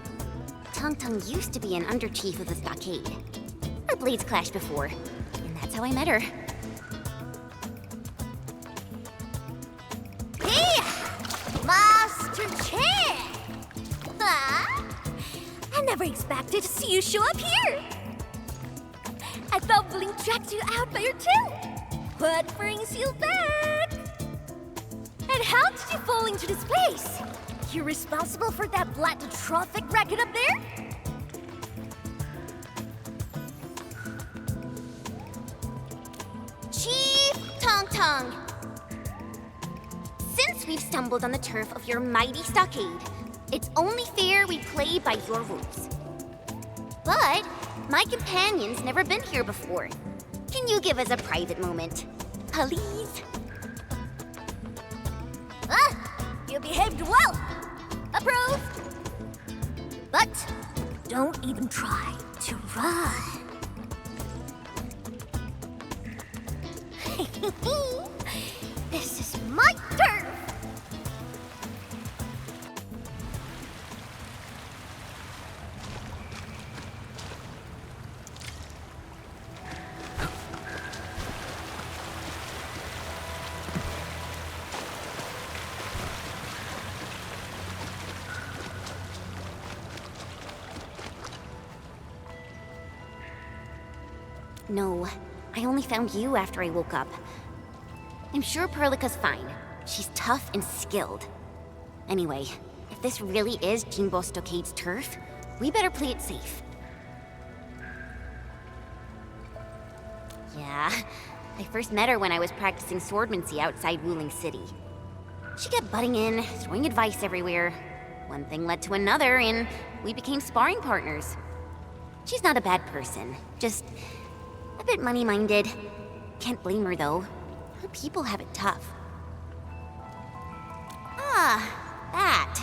Tong Tong used to be an under-chief of the stockade. Our blades clashed before, and that's how I met her. Hey! Master Chair! I never expected to see you show up here! I thought Blink tracked you out by your tail. What brings you back? And how did you fall into this place? You're responsible for that black traffic racket up there? Chief Tong Tong! Since we've stumbled on the turf of your mighty stockade, it's only fair we play by your rules. But my companion's never been here before. Can you give us a private moment? Please? You behaved well. Approved. But don't even try to run. This is my turf. No, I only found you after I woke up. I'm sure Perlica's fine. She's tough and skilled. Anyway, if this really is Jinbo Stockade's turf, we better play it safe. Yeah, I first met her when I was practicing swordmancy outside Wuling City. She kept butting in, throwing advice everywhere. One thing led to another, and we became sparring partners. She's not a bad person, just a bit money-minded. Can't blame her, though. Her people have it tough. Ah, that.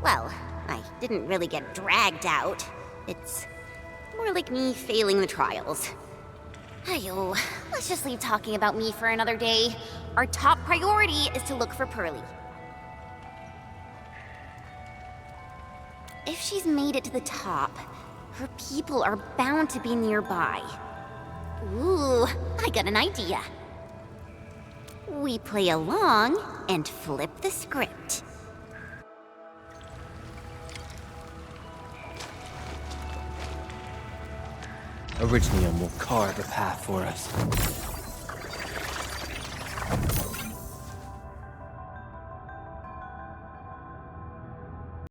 Well, I didn't really get dragged out. It's more like me failing the trials. Ayo, let's just leave talking about me for another day. Our top priority is to look for Pearly. If she's made it to the top, her people are bound to be nearby. Ooh, I got an idea. We play along and flip the script. Originium will carve a path for us.